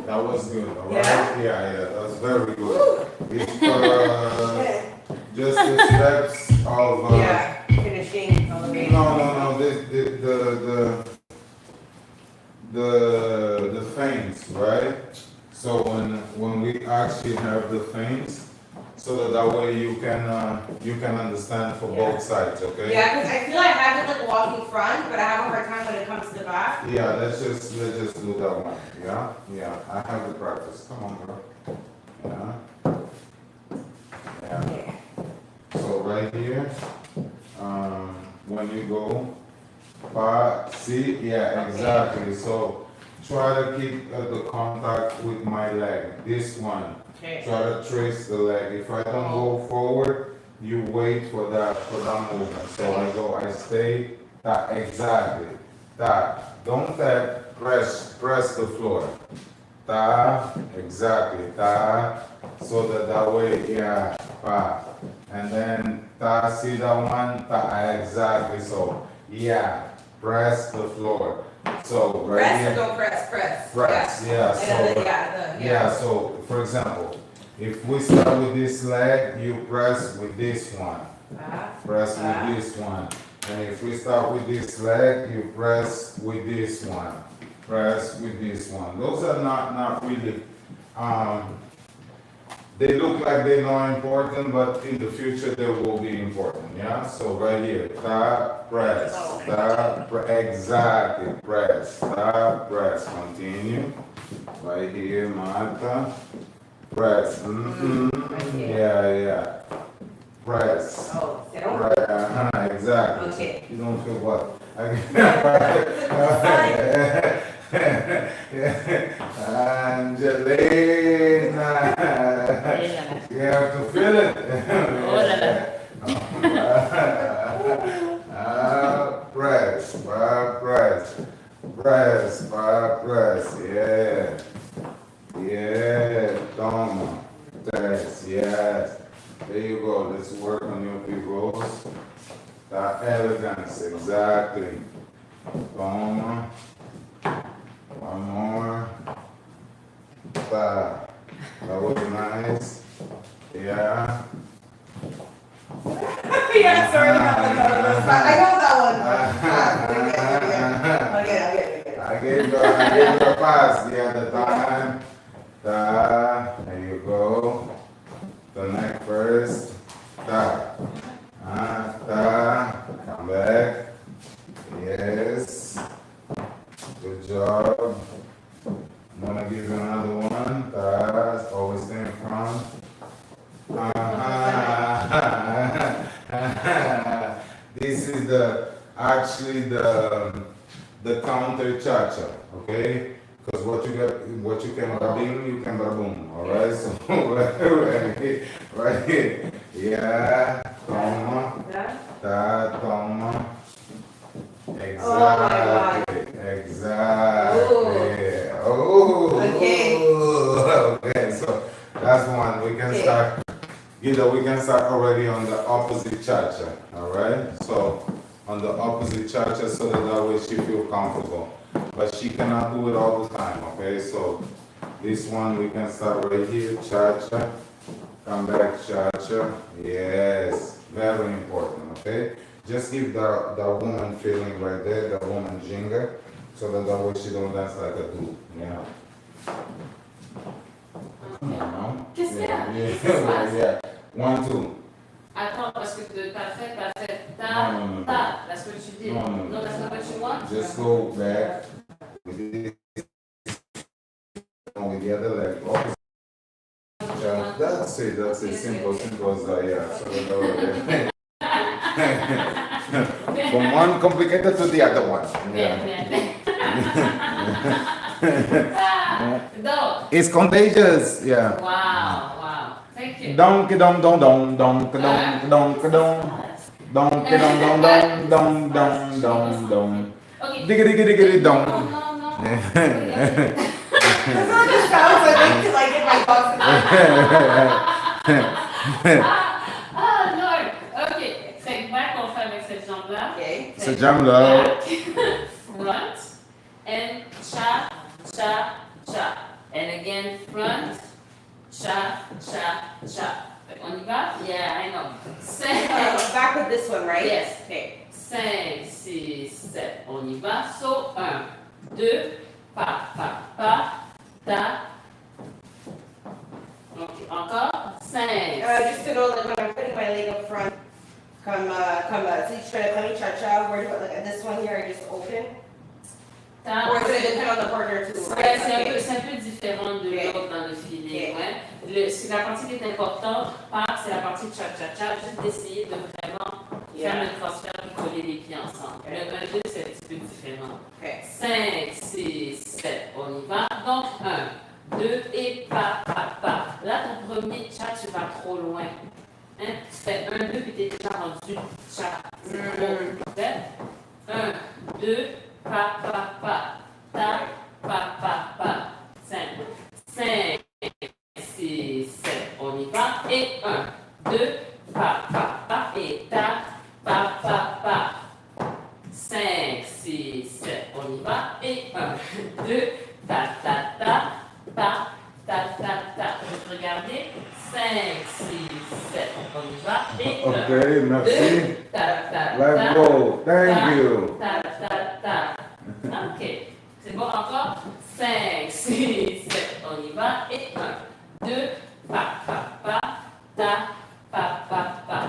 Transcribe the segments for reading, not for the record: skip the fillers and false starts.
That was good, all right? Yeah? Yeah, that was very good. It's just the steps of. Yeah, finishing, elevating. No. The things, right? So when we actually have the things, so that way you can understand for both sides, okay? Yeah, because I feel I have it like walking front, but I have a hard time when it comes to the back. Yeah, let's just do that one. Yeah. I have the practice. Come on, girl. Yeah. Okay. So right here, when you go, see, yeah, exactly. So try to keep the contact with my leg. This one. Okay. Try to trace the leg. If I don't go forward, you wait for that movement. So I stay. That exactly. That. Don't tap. Press the floor. Ta, exactly. Ta. So that way, yeah. Pa. And then ta, see that one? Ta, exactly. So, yeah. Press the floor. So right Press here. or don't press? Press. Press, yeah. So, yeah, so for example, if we start with this leg, you press with this one. Press with this one. And if we start with this leg, you press with this one. Press with this one. Those are not really, they look like they're not important, but in the future they will be important, yeah? So right here, tap, press, tap, exactly, press, tap, press, continue. Right here, Martha, press, yeah. Press. Oh, sit down. Right, exactly. Okay. You don't feel what? Angelina. You have to feel it. Press. Yeah. Toma. Press. Yes. There you go. Let's work on your pivot. That elegance. Exactly. Toma. One more. That was nice. Yeah. Yeah, sorry about that. I know that one. Okay. I gave you a pass the other time. There you go. The neck first. Come back. Yes. Good job. I'm gonna give you another one. Always stay in front. This is actually the counter cha-cha, okay? Because what you can bada-bing, you can bada-boom, all right? So right here, yeah, toma, toma, exactly. Okay, so that's one. We can start. Either we can start already on the opposite cha-cha, all right? So on the opposite cha-cha, so that way she feel comfortable. But she cannot do it all the time, okay? So this one we can start right here, cha-cha, come back, cha-cha, yes, very important, okay? Just give the woman feeling right there, the woman jingle, so that way she don't dance like a dude, yeah. Come on now. Just yeah. 1, 2. Attends, parce que t'as fait ta, No. ta. That's what you did. No. No, that's not what you want? Just go back with this. With the other leg. That's it. Simple as yeah. So from one complicated to the other one. Yeah. It's contagious. Yeah. Wow. Thank you. Donk dong dong dong dong dong dong dong. Donk dong dong dong dong dong dong dong. Diggity dong. No. That's what it sounds like in my box. Lord. Ok. Fait que back, on fait avec cette jambe-là. Okay. Cette jambe-là. Front. And cha. And again, front. Cha. On y va? Yeah, I know. Back with this one, right? Yes. Okay. 5, 6, 7. On y va. So, 1, 2, pa, ta. Ok, encore. 5. Just to go, like, when I'm putting my leg up front, so you try to come cha-cha, where do I, like, this one here, I just open? Ta. Or is it depend on the partner too? Ouais, c'est un peu différent de l'autre dans le filet. Okay. Ouais. La partie qui est importante, c'est la partie cha-cha-cha, juste d'essayer de vraiment faire le transfert et coller les pieds ensemble. Le 1, 2, c'est un petit peu différent. Okay. 5, 6, 7, on y va. Donc 1, 2 et pa. Là, ton premier cha, tu vas trop loin. Hein? Tu fais 1, 2, puis t'es déjà rendu cha. C'est trop. 1, 2, pa. Ta, pa. 5, 6, 7, on y va. Et 1, 2, pa. Et ta, pa. 5, 6, 7, on y va. Et 1, 2, ta. Pa, ta. Je peux regarder. 5, 6, 7, on y va. Et 1, Okay, merci. 2, ta. Let's go. Thank you. Ta. Ok. C'est bon encore? 5, 6, 7, on y va. Et 1, 2, pa. Ta, pa.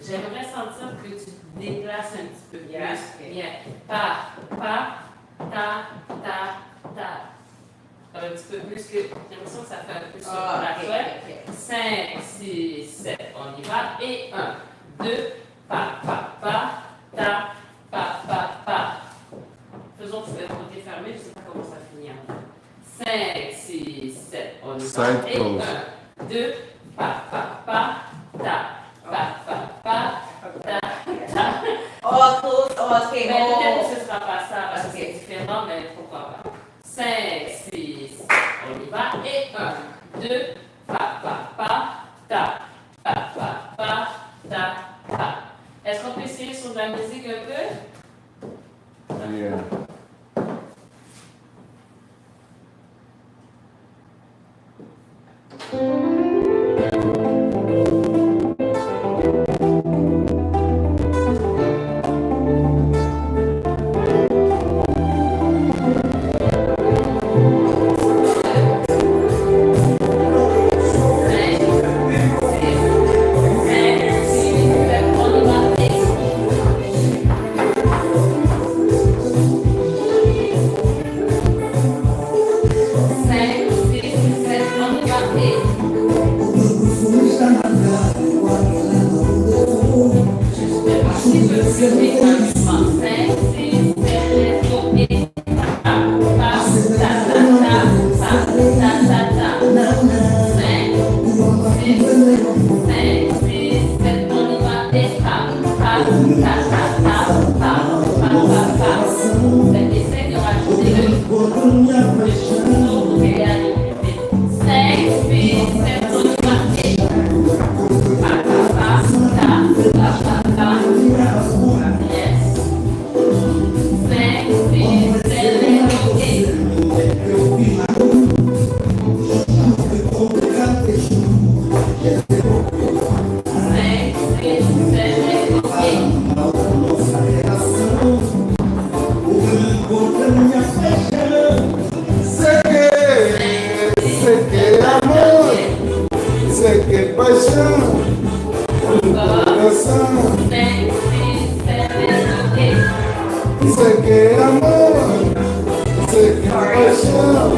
J'aimerais sentir que tu te déplaces un petit peu plus. Yes. Bien. Pa, ta. Un petit peu plus que. J'ai l'impression que ça fait un peu sur la chouette. 5, 6, 7, on y va. Et 1, 2, pa. Ta, pa. Faisons le côté fermé, je ne sais pas comment ça finit. 5, 6, 7, on y va. Side Et close. 1, 2, pa. Ta. All close, okay. Mais peut-être que ce ne sera pas ça parce que c'est différent, mais pourquoi pas. 5, 6, on y va. Et 1, 2, pa. Ta. Est-ce qu'on peut essayer sur de la musique un peu? Yeah. Sei que paixão. Sé que amor, sé que pasión,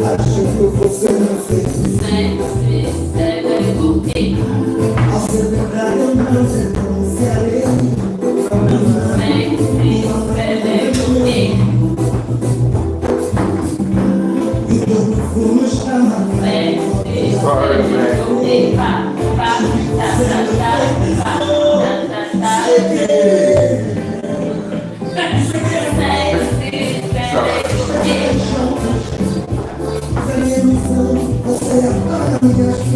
acho que você não fez. Ao celebrar eu não renunciarei. E eu no fundo chama. Você apaga minhas você apaga minhas